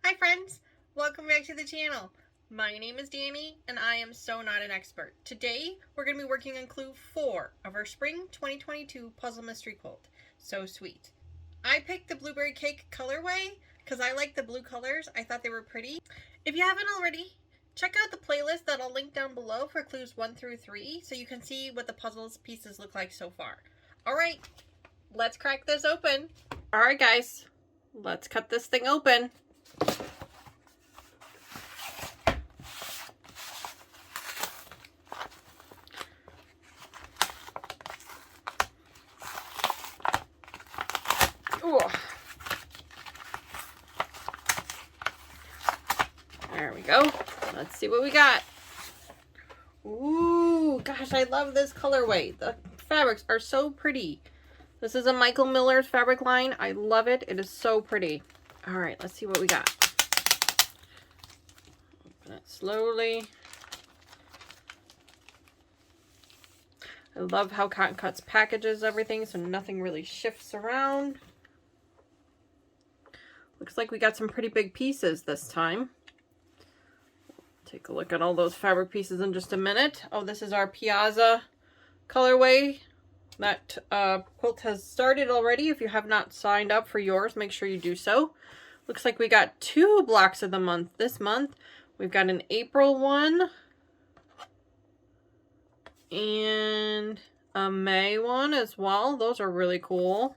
Hi friends, welcome back to the channel. My name is Danny and I am so not an expert. Today we're going to be working on clue 4 of our spring 2022 puzzle mystery quilt. So sweet. I picked the blueberry cake colorway because I like the blue colors. I thought they were pretty. If you haven't already, check out the playlist that I'll link down below for clues 1 through 3 so you can see what the puzzle pieces look like so far. Alright, let's crack this open. Alright guys, let's cut this thing open. Ooh. There we go. Let's see what we got. Ooh, gosh, I love this colorway. The fabrics are so pretty. This is a Michael Miller's fabric line. I love it. It is so pretty. All right, let's see what we got. Open it slowly. I love how Cotton Cuts packages everything so nothing really shifts around. Looks like we got some pretty big pieces this time. Take a look at all those fabric pieces in just a minute. Oh, this is our Piazza colorway. That quilt has started already. If you have not signed up for yours, make sure you do so. Looks like we got 2 blocks of the month this month. We've got an April one and a May one as well. Those are really cool.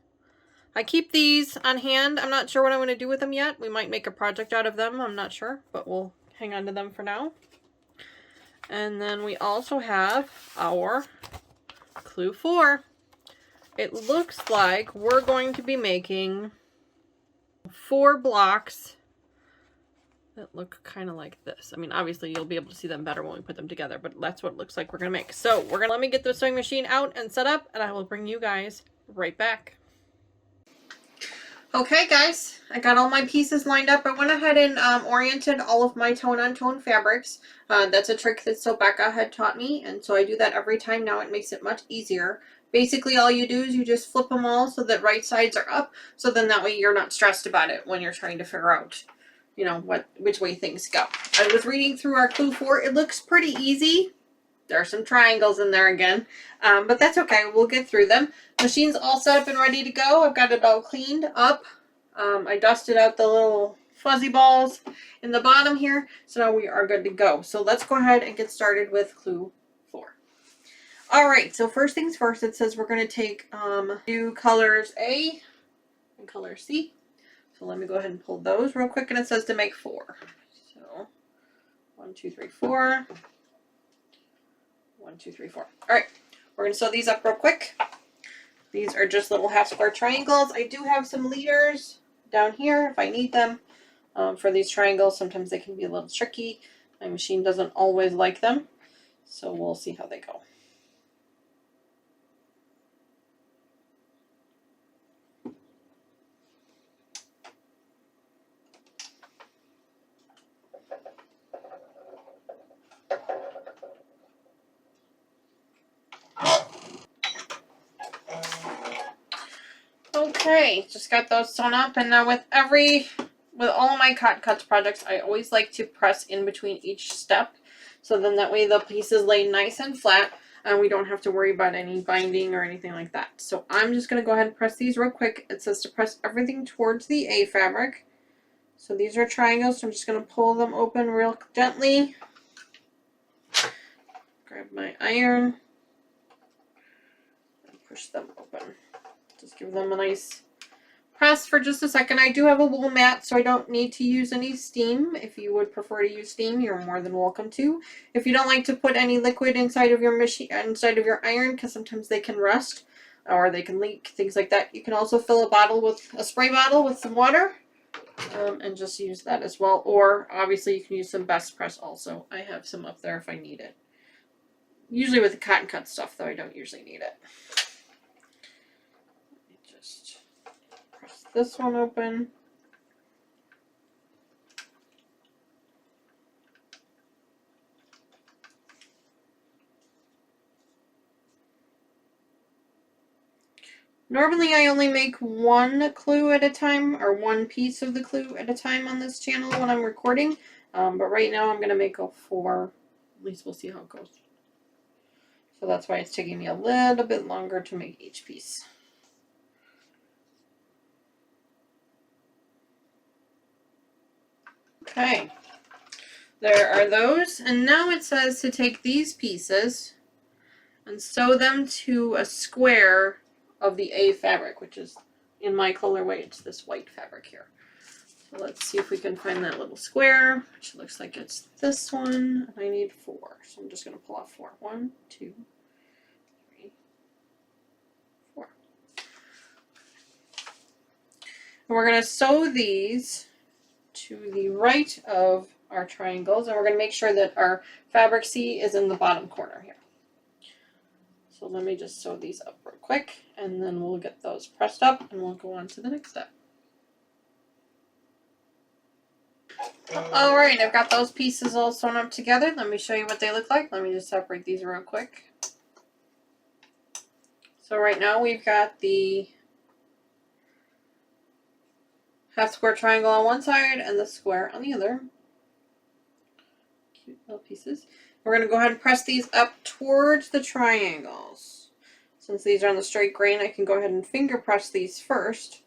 I keep these on hand. I'm not sure what I'm going to do with them yet. We might make a project out of them. I'm not sure, but we'll hang on to them for now. And then we also have our clue 4. It looks like we're going to be making 4 blocks that look kind of like this. I mean, obviously you'll be able to see them better when we put them together, but that's what it looks like we're going to make. So let me get the sewing machine out and set up, and I will bring you guys right back. Okay guys, I got all my pieces lined up. I went ahead and oriented all of my tone-on-tone fabrics. That's a trick that Becca had taught me, and so I do that every time now. It makes it much easier. Basically all you do is you just flip them all so that right sides are up, so then that way you're not stressed about it when you're trying to figure out, you know, which way things go. I was reading through our clue 4. It looks pretty easy. There are some triangles in there again, but that's okay. We'll get through them. Machine's all set up and ready to go. I've got it all cleaned up. I dusted out the little fuzzy balls in the bottom here, so now we are good to go. So let's go ahead and get started with clue 4. All right, so first things first, it says we're going to take two colors A and color C. So let me go ahead and pull those real quick, and it says to make 4. So 1, 2, 3, 4. 1, 2, 3, 4. All right, we're going to sew these up real quick. These are just little half square triangles. I do have some leaders down here if I need them for these triangles. Sometimes they can be a little tricky. My machine doesn't always like them, so we'll see how they go. Okay, just got those sewn up, and now with all of my Cotton Cuts projects, I always like to press in between each step, so then that way the pieces lay nice and flat, and we don't have to worry about any binding or anything like that. So I'm just going to go ahead and press these real quick. It says to press everything towards the A fabric. So these are triangles, so I'm just going to pull them open real gently. Grab my iron and push them open. Just give them a nice press for just a second. I do have a wool mat, so I don't need to use any steam. If you would prefer to use steam, you're more than welcome to. If you don't like to put any liquid inside of your machine, inside of your iron, because sometimes they can rust or they can leak, things like that, you can also fill a spray bottle with some water and just use that as well. Or obviously you can use some Best Press also. I have some up there if I need it. Usually with the Cotton Cut stuff, though, I don't usually need it. This one open. Normally I only make one clue at a time, or one piece of the clue at a time on this channel when I'm recording. But right now I'm going to make a 4. At least we'll see how it goes. So that's why it's taking me a little bit longer to make each piece. Okay, there are those. And now it says to take these pieces and sew them to a square of the A fabric, which is, in my colorway, it's this white fabric here. So let's see if we can find that little square, which looks like it's this one. I need 4, so I'm just going to pull off 4. 1, 2, 3, 4. And we're going to sew these to the right of our triangles, and we're going to make sure that our fabric C is in the bottom corner here. So let me just sew these up real quick, and then we'll get those pressed up, and we'll go on to the next step. Alright, I've got those pieces all sewn up together. Let me show you what they look like. Let me just separate these real quick. So right now we've got the half square triangle on one side and the square on the other. Cute little pieces. We're going to go ahead and press these up towards the triangles. Since these are on the straight grain, I can go ahead and finger press these first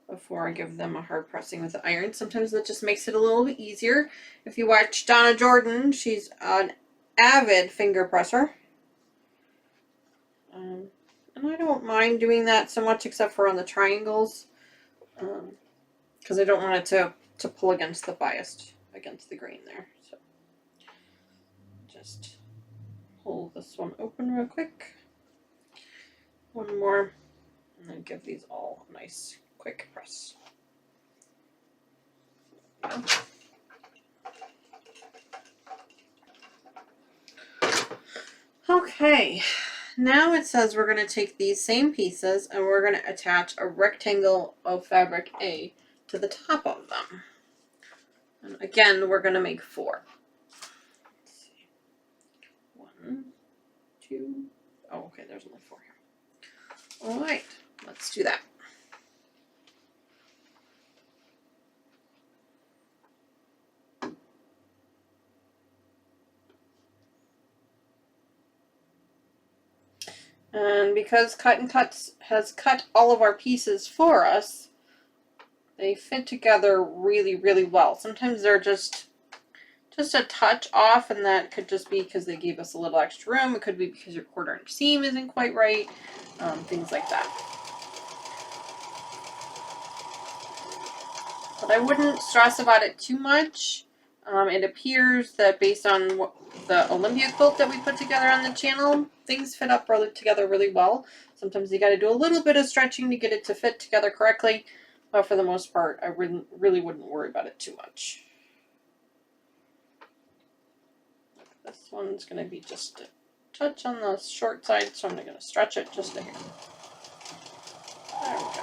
before I give them a hard pressing with the iron. Sometimes that just makes it a little bit easier. If you watch Donna Jordan, she's an avid finger presser. And I don't mind doing that so much except for on the triangles. Because I don't want it to pull against the bias, against the grain there. So just pull this one open real quick. One more, and then give these all a nice quick press. Okay, now it says we're going to take these same pieces and we're going to attach a rectangle of fabric A to the top of them. And again, we're going to make 4. Let's see. 1, 2, oh, okay, there's only 4 here. All right, let's do that. And because Cotton Cuts has cut all of our pieces for us, they fit together really, really well. Sometimes they're just a touch off, and that could just be because they gave us a little extra room. It could be because your 1/4 inch seam isn't quite right, things like that. But I wouldn't stress about it too much. It appears that based on the Olympia quilt that we put together on the channel, things fit up together really well. Sometimes you got to do a little bit of stretching to get it to fit together correctly, but for the most part, I really wouldn't worry about it too much. This one's going to be just a touch on the short side, so I'm going to stretch it just a hair. There we go.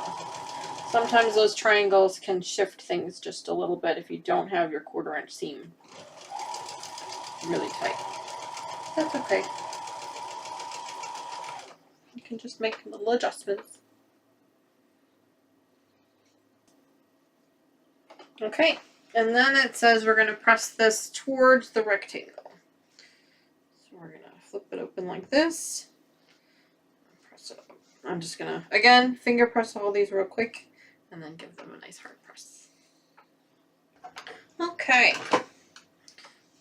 Sometimes those triangles can shift things just a little bit if you don't have your 1/4 inch seam really tight. That's okay. You can just make little adjustments. Okay, and then it says we're going to press this towards the rectangle. So we're going to flip it open like this. Press it up. I'm just going to, again, finger press all these real quick and then give them a nice hard press. Okay,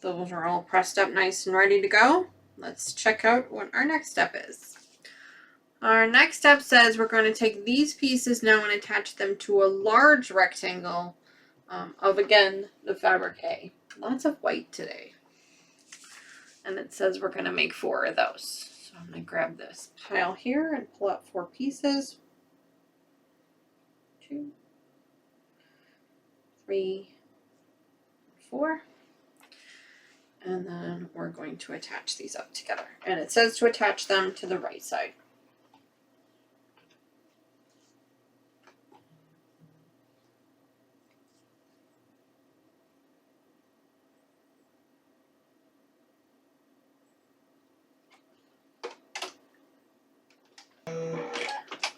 those are all pressed up nice and ready to go. Let's check out what our next step is. Our next step says we're going to take these pieces now and attach them to a large rectangle of, again, the fabric A. Lots of white today. And it says we're going to make 4 of those. So I'm going to grab this pile here and pull out 4 pieces. 2, 3, 4. And then we're going to attach these up together. And it says to attach them to the right side.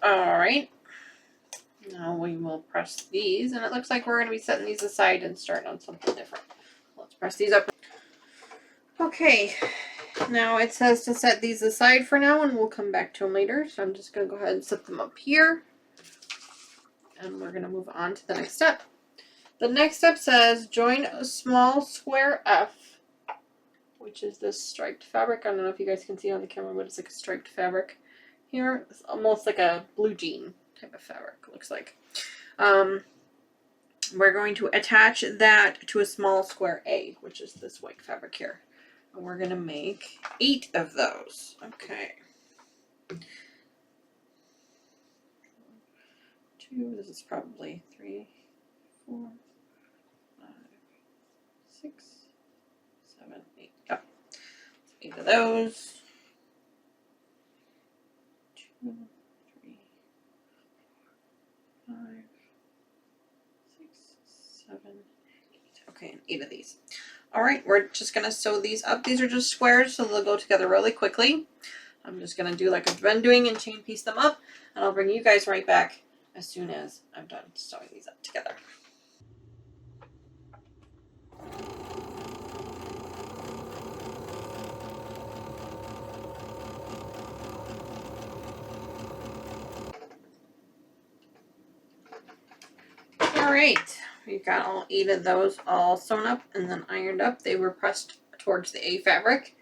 All right, we will press these, and it looks like we're going to be setting these aside and starting on something different. Let's press these up. Okay, now it says to set these aside for now, and we'll come back to them later. So I'm just going to go ahead and set them up here, and we're going to move on to the next step. The next step says join a small square F, which is this striped fabric. I don't know if you guys can see on the camera, but it's like a striped fabric here. It's almost like a blue jean type of fabric, looks like. We're going to attach that to a small square A, which is this white fabric here. And we're going to make 8 of those. Okay. 2, this is probably 3, 4, 5, 6, 7, 8. Yep. 8 of those. 2, 3, 4, 5, 6, 7, 8. Okay, and 8 of these. Alright, we're just going to sew these up. These are just squares, so they'll go together really quickly. I'm just going to do like I've been doing and chain piece them up, and I'll bring you guys right back as soon as I'm done sewing these up together. Alright, we've got all 8 of those all sewn up and then ironed up. They were pressed towards the A fabric.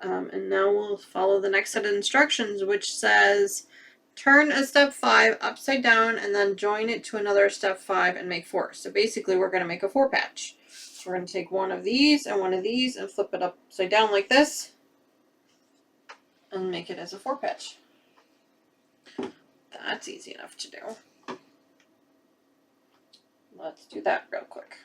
And now we'll follow the next set of instructions, which says turn a step 5 upside down and then join it to another step 5 and make 4. So basically we're going to make a 4 patch. So we're going to take one of these and flip it upside down like this and make it as a 4 patch. That's easy enough to do. Let's do that real quick.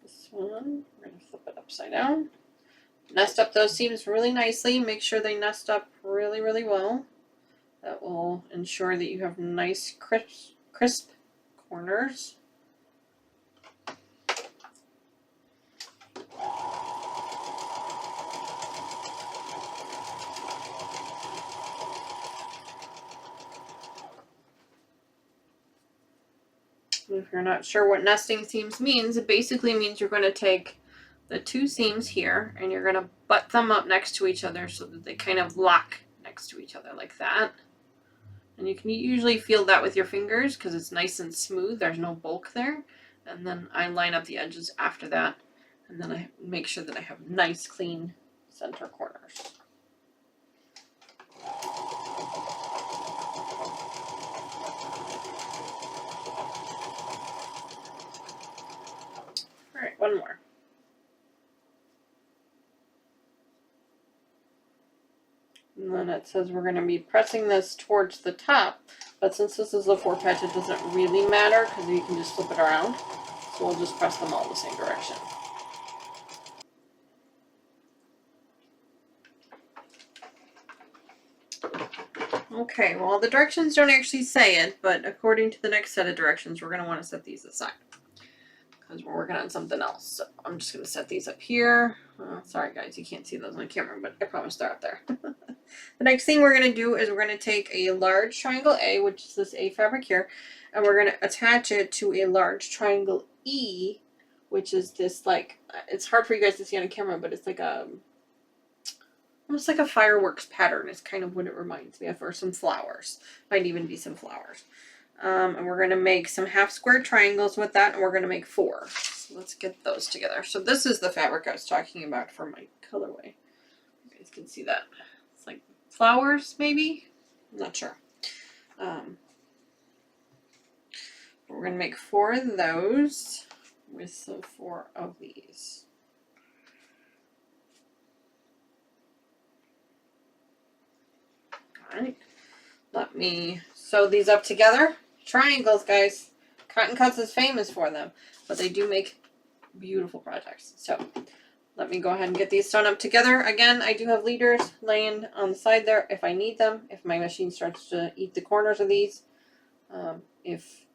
This one, we're going to flip it upside down. Nest up those seams really nicely. Make sure they nest up really, really well. That will ensure that you have nice, crisp corners. If you're not sure what nesting seams means, it basically means you're going to take the 2 seams here and you're going to butt them up next to each other so that they kind of lock next to each other like that. And you can usually feel that with your fingers because it's nice and smooth. There's no bulk there. And then I line up the edges after that. And then I make sure that I have nice, clean center corners. All right, one more. And then it says we're going to be pressing this towards the top, but since this is a 4 patch, it doesn't really matter because you can just flip it around. So we'll just press them all the same direction. Okay, well the directions don't actually say it, but according to the next set of directions, we're going to want to set these aside because we're working on something else. So I'm just going to set these up here. Sorry guys, you can't see those on camera, but I promise they're up there. The next thing we're going to do is we're going to take a large triangle A, which is this A fabric here, and we're going to attach it to a large triangle E, which is this like, it's hard for you guys to see on camera, but it's like a, almost like a fireworks pattern is kind of what it reminds me of, or some flowers. Might even be some flowers. And we're going to make some half square triangles with that, and we're going to make 4. So let's get those together. So this is the fabric I was talking about for my colorway. You guys can see that. It's like flowers, maybe? I'm not sure. We're going to make 4 of those with some 4 of these. Alright, let me sew these up together. Triangles, guys. Cotton Cuts is famous for them, but they do make beautiful projects. So let me go ahead and get these sewn up together. Again, I do have leaders laying on the side there if I need them, if my machine starts to eat the corners of these. If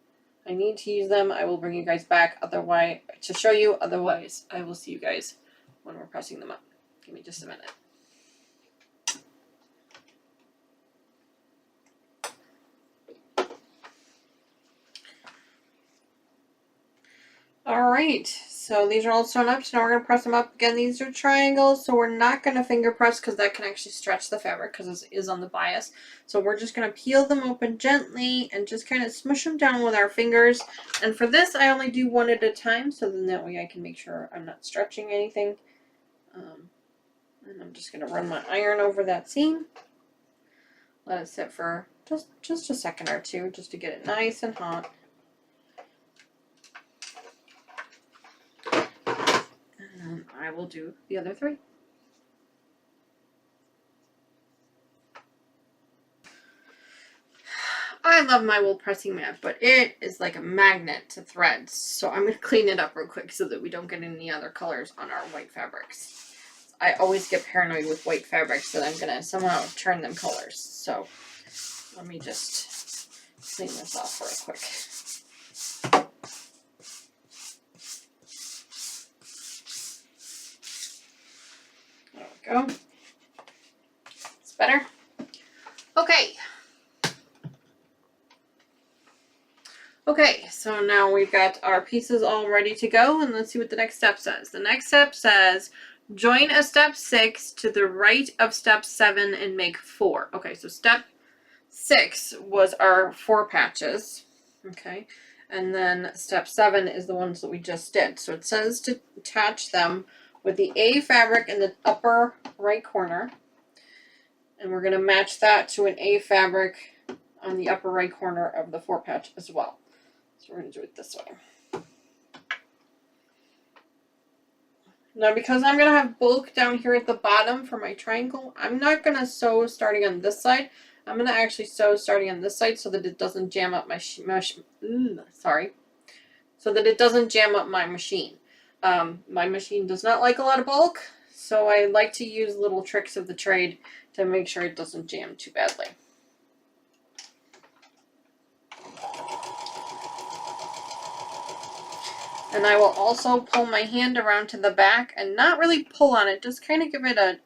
I need to use them. I will bring you guys back otherwise to show you. Otherwise, I will see you guys when we're pressing them up. Give me just a minute. All right, so these are all sewn up. So now we're going to press them up. Again, these are triangles, so we're not going to finger press because that can actually stretch the fabric because it is on the bias. So we're just going to peel them open gently and just kind of smush them down with our fingers. And for this, I only do one at a time, so then that way I can make sure I'm not stretching anything. And I'm just going to run my iron over that seam. Let it sit for just a second or two just to get it nice and hot. And I will do the other three. I love my wool pressing mat, but it is like a magnet to threads. So I'm going to clean it up real quick so that we don't get any other colors on our white fabrics. I always get paranoid with white fabrics that I'm going to somehow turn them colors. So let me just clean this off real quick. There we go. It's better. Okay. Okay, so now we've got our pieces all ready to go, and let's see what the next step says. The next step says, join a step 6 to the right of step 7 and make 4. Okay, so step 6 was our 4 patches. Okay, and then step 7 is the ones that we just did. So it says to attach them with the A fabric in the upper right corner, and we're going to match that to an A fabric on the upper right corner of the 4 patch as well. So we're going to do it this way. Now because I'm going to have bulk down here at the bottom for my triangle, I'm not going to sew starting on this side. I'm going to actually sew starting on this side so that it doesn't jam up my so that it doesn't jam up my machine. My machine does not like a lot of bulk, so I like to use little tricks of the trade to make sure it doesn't jam too badly. And I will also pull my hand around to the back and not really pull on it, just kind of give it a,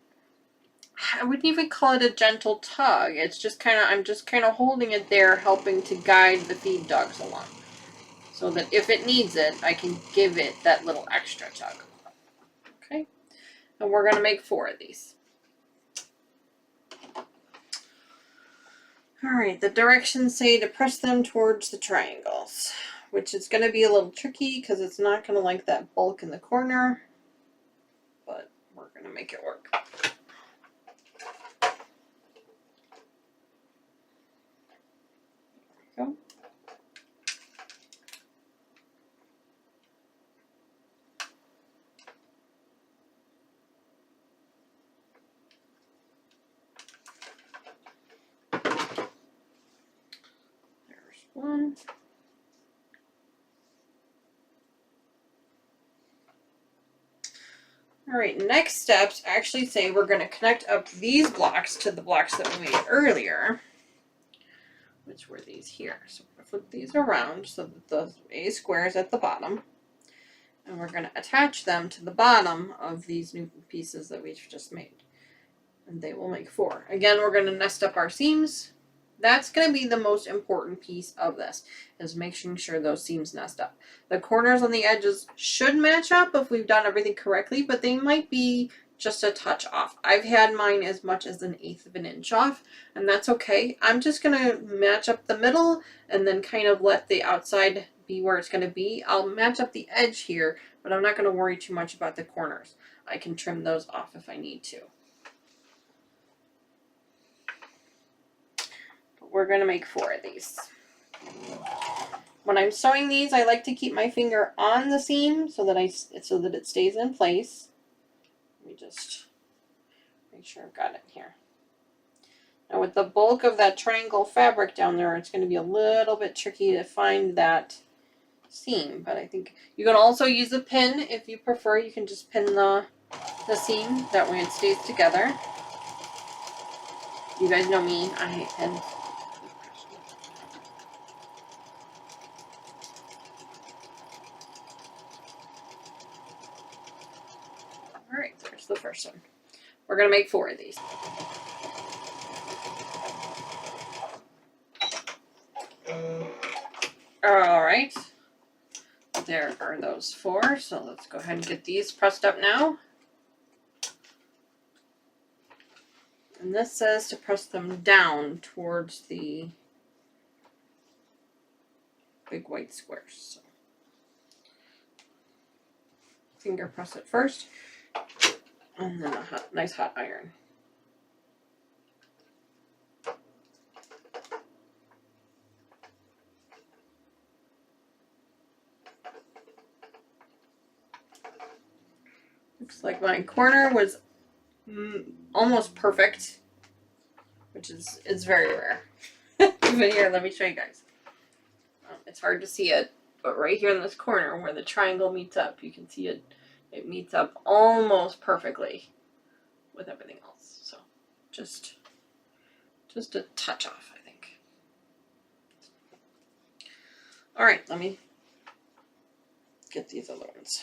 I wouldn't even call it a gentle tug. It's just kind of, I'm just kind of holding it there, helping to guide the feed dogs along. So that if it needs it, I can give it that little extra tug. Okay, and we're going to make 4 of these. Alright, the directions say to press them towards the triangles, which is going to be a little tricky because it's not going to like that bulk in the corner, but we're going to make it work. There we go. There's one. Alright, next steps actually say we're going to connect up these blocks to the blocks that we made earlier, which were these here. So we're going to flip these around so that the A square is at the bottom, and we're going to attach them to the bottom of these new pieces that we've just made, and they will make 4. Again, we're going to nest up our seams. That's going to be the most important piece of this, is making sure those seams nest up. The corners on the edges should match up if we've done everything correctly, but they might be just a touch off. I've had mine as much as 1/8 of an inch off, and that's okay. I'm just going to match up the middle and then kind of let the outside be where it's going to be. I'll match up the edge here, but I'm not going to worry too much about the corners. I can trim those off if I need to. We're going to make 4 of these. When I'm sewing these, I like to keep my finger on the seam so that it stays in place. Let me just make sure I've got it here. Now with the bulk of that triangle fabric down there, it's going to be a little bit tricky to find that seam, but I think you can also use a pin if you prefer. You can just pin the seam, that way it stays together. You guys know me, I hate pins. was the first one. We're going to make 4 of these. Alright. There are those 4. So let's go ahead and get these pressed up now. And this says to press them down towards the big white squares. So finger press it first, and then a nice hot iron. Looks like my corner was almost perfect, which is very rare. Even here, let me show you guys. It's hard to see it, but right here in this corner where the triangle meets up, you can see it. It meets up almost perfectly with everything else. So just a touch off, I think. All right, let me get these other ones.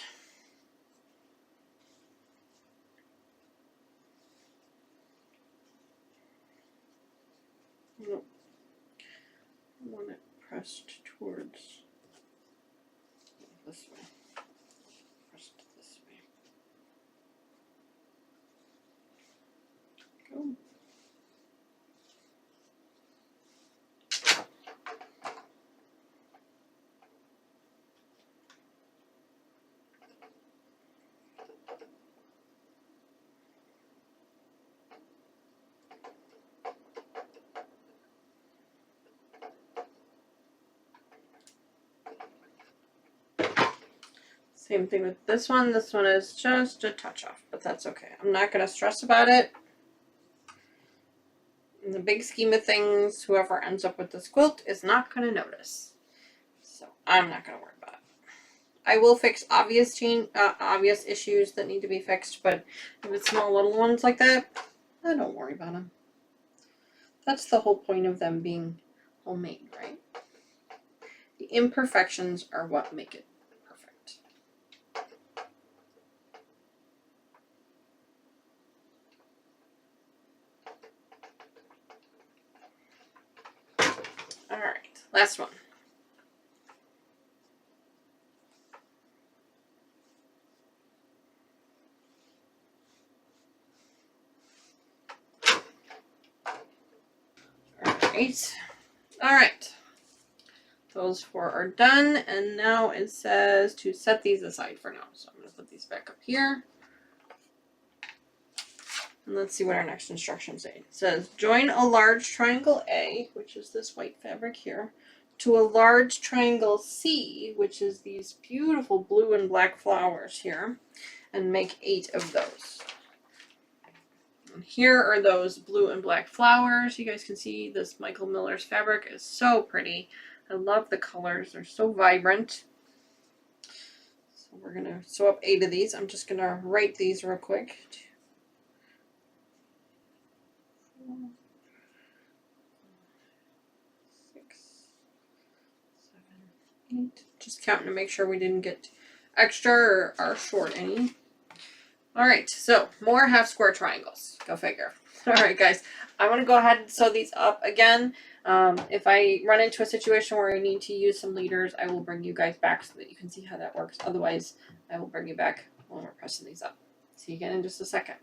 Nope. I want it pressed towards this way. Pressed this way. Go. Same thing with this one. This one is just a touch off, but that's okay. I'm not going to stress about it. In the big scheme of things, whoever ends up with this quilt is not going to notice. So I'm not going to worry about it. I will fix obvious issues that need to be fixed, but if it's small little ones like that, I don't worry about them. That's the whole point of them being homemade, right? The imperfections are what make it perfect. All right, last one. All right. Those 4 are done, and now it says to set these aside for now. So I'm going to put these back up here. And let's see what our next instructions say. It says, join a large triangle A, which is this white fabric here, to a large triangle C, which is these beautiful blue and black flowers here, and make 8 of those. And here are those blue and black flowers. You guys can see this Michael Miller's fabric is so pretty. I love the colors. They're so vibrant. So we're going to sew up 8 of these. I'm just going to write these real quick. 4, 6, 7, 8. Just counting to make sure we didn't get extra or are short any. All right, so more half square triangles. Go figure. All right, guys, I'm going to go ahead and sew these up again. If I run into a situation where I need to use some leaders, I will bring you guys back so that you can see how that works. Otherwise, I will bring you back when we're pressing these up. See you again in just a second.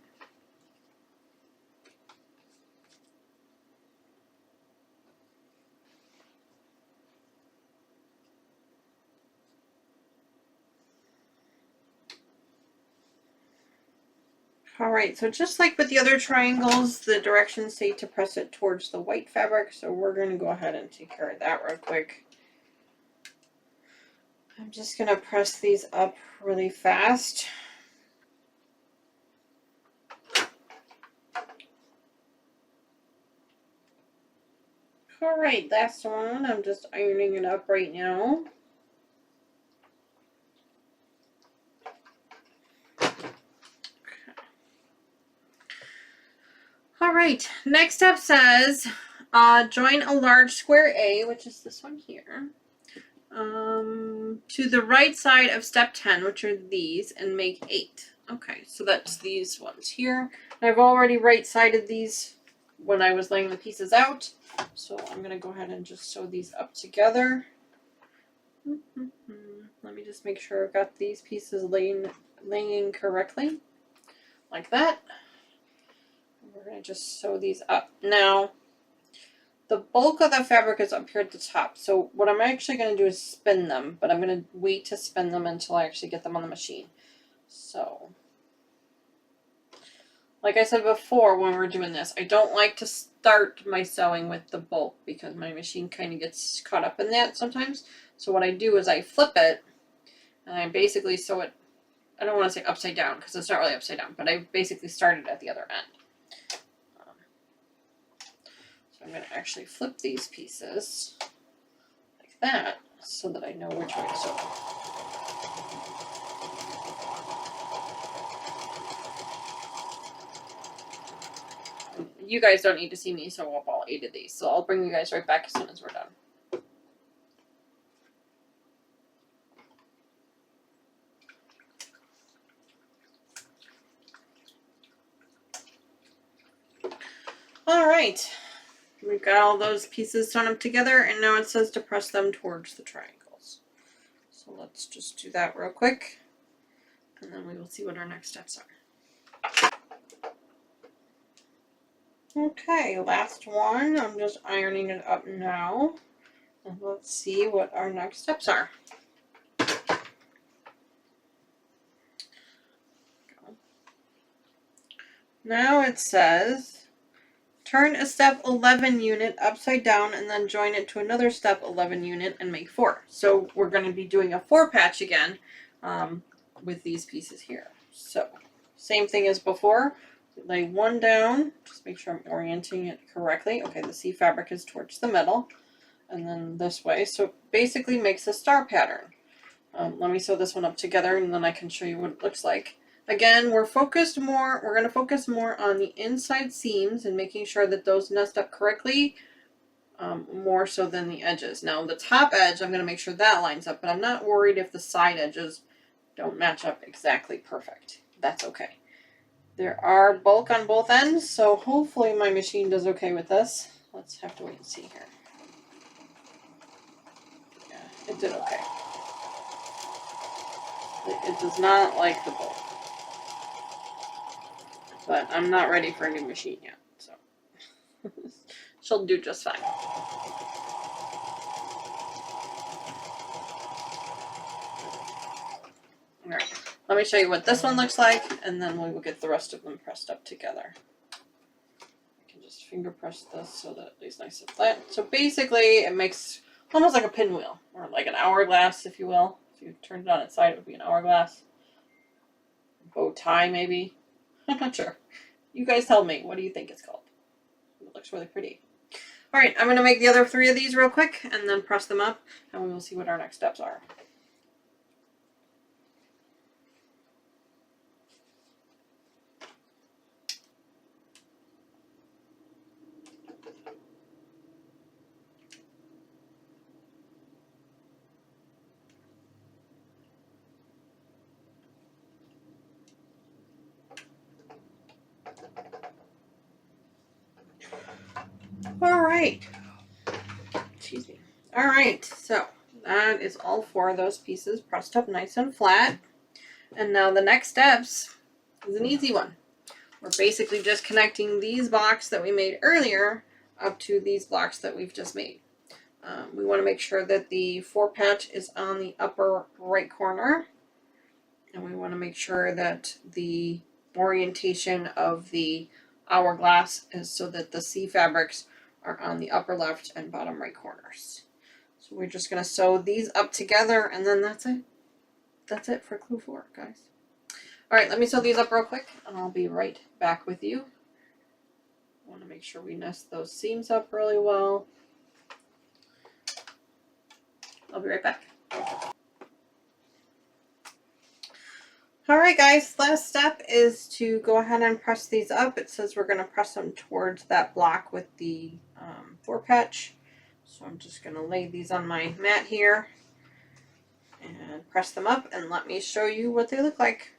All right, so just like with the other triangles, the directions say to press it towards the white fabric, so we're going to go ahead and take care of that real quick. I'm just going to press these up really fast. All right, last one. I'm just ironing it up right now. All right, next step says join a large square A, which is this one here, to the right side of step 10, which are these, and make 8. Okay, so that's these ones here. I've already right-sided these when I was laying the pieces out. So I'm going to go ahead and just sew these up together. Let me just make sure I've got these pieces laying correctly. Like that. We're going to just sew these up. Now, the bulk of the fabric is up here at the top. So what I'm actually going to do is spin them, but I'm going to wait to spin them until I actually get them on the machine. So, like I said before when we were doing this, I don't like to start my sewing with the bulk because my machine kind of gets caught up in that sometimes. So what I do is I flip it and I basically sew it, I don't want to say upside down because it's not really upside down, but I basically started at the other end. So I'm going to actually flip these pieces like that so that I know which way to sew them. You guys don't need to see me sew up all 8 of these, so I'll bring you guys right back as soon as we're done. Alright, we've got all those pieces sewn up together, and now it says to press them towards the triangles. So let's just do that real quick, and then we will see what our next steps are. Okay, last one. I'm just ironing it up now. And let's see what our next steps are. Now it says, turn a step 11 unit upside down and then join it to another step 11 unit and make 4. So we're going to be doing a 4 patch again with these pieces here. So same thing as before. Lay one down, just make sure I'm orienting it correctly. Okay, the C fabric is towards the middle, and then this way. So it basically makes a star pattern. Let me sew this one up together and then I can show you what it looks like. Again, we're going to focus more on the inside seams and making sure that those nest up correctly, more so than the edges. Now the top edge, I'm going to make sure that lines up, but I'm not worried if the side edges don't match up exactly perfect. That's okay. There are bulk on both ends, so hopefully my machine does okay with this. Let's have to wait and see here. Yeah, it did okay. It does not like the bulk. But I'm not ready for a new machine yet, so she'll do just fine. Alright, let me show you what this one looks like, and then we will get the rest of them pressed up together. I can just finger press this so that it lays nice and flat. So basically, it makes almost like a pinwheel, or like an hourglass, if you will. If you turned it on its side, it would be an hourglass. Bow tie, maybe. I'm not sure. You guys tell me. What do you think it's called? It looks really pretty. Alright, I'm going to make the other 3 of these real quick, and then press them up, and we will see what our next steps are. Alright. Excuse me. Alright, so that is all 4 of those pieces pressed up nice and flat. And now the next steps is an easy one. We're basically just connecting these blocks that we made earlier up to these blocks that we've just made. We want to make sure that the 4 patch is on the upper right corner. And we want to make sure that the orientation of the hourglass is so that the C fabrics are on the upper left and bottom right corners. So we're just going to sew these up together, and then that's it. That's it for clue 4, guys. Alright, let me sew these up real quick, and I'll be right back with you. I want to make sure we nest those seams up really well. I'll be right back. Alright guys, last step is to go ahead and press these up. It says we're going to press them towards that block with the 4 patch. So I'm just going to lay these on my mat here and press them up, and let me show you what they look like.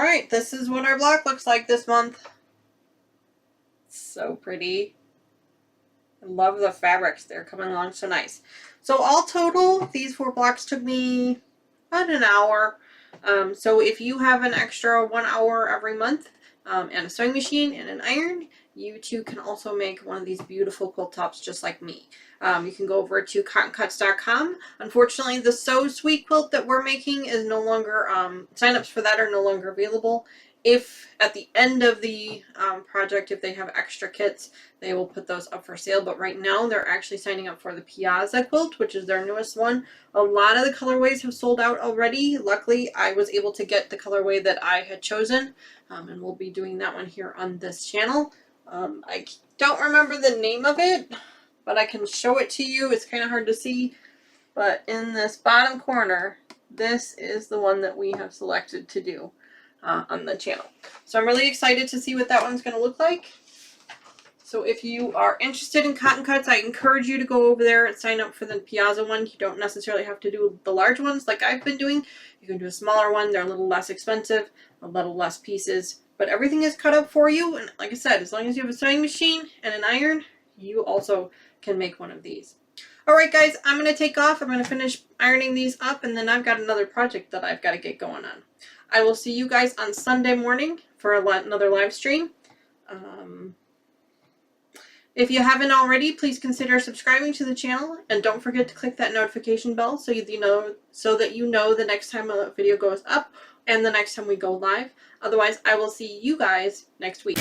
Alright, this is what our block looks like this month. So pretty. I love the fabrics. They're coming along so nice. So all total, these 4 blocks took me about an hour. So if you have an extra 1 hour every month and a sewing machine and an iron, you too can also make one of these beautiful quilt tops just like me. You can go over to cottoncuts.com. Unfortunately, the Sew Sweet quilt that we're making is no longer, signups for that are no longer available. If at the end of the project, if they have extra kits, they will put those up for sale. But right now, they're actually signing up for the Piazza quilt, which is their newest one. A lot of the colorways have sold out already. Luckily, I was able to get the colorway that I had chosen, and we'll be doing that one here on this channel. I don't remember the name of it, but I can show it to you. It's kind of hard to see, but in this bottom corner, this is the one that we have selected to do on the channel. So I'm really excited to see what that one's going to look like. So if you are interested in Cotton Cuts, I encourage you to go over there and sign up for the Piazza one. You don't necessarily have to do the large ones like I've been doing. You can do a smaller one. They're a little less expensive, a little less pieces, but everything is cut up for you. And like I said, as long as you have a sewing machine and an iron, you also can make one of these. Alright guys, I'm going to take off. I'm going to finish ironing these up, and then I've got another project that I've got to get going on. I will see you guys on Sunday morning for another live stream. If you haven't already, please consider subscribing to the channel, and don't forget to click that notification bell so that you know the next time a video goes up and the next time we go live. Otherwise, I will see you guys next week.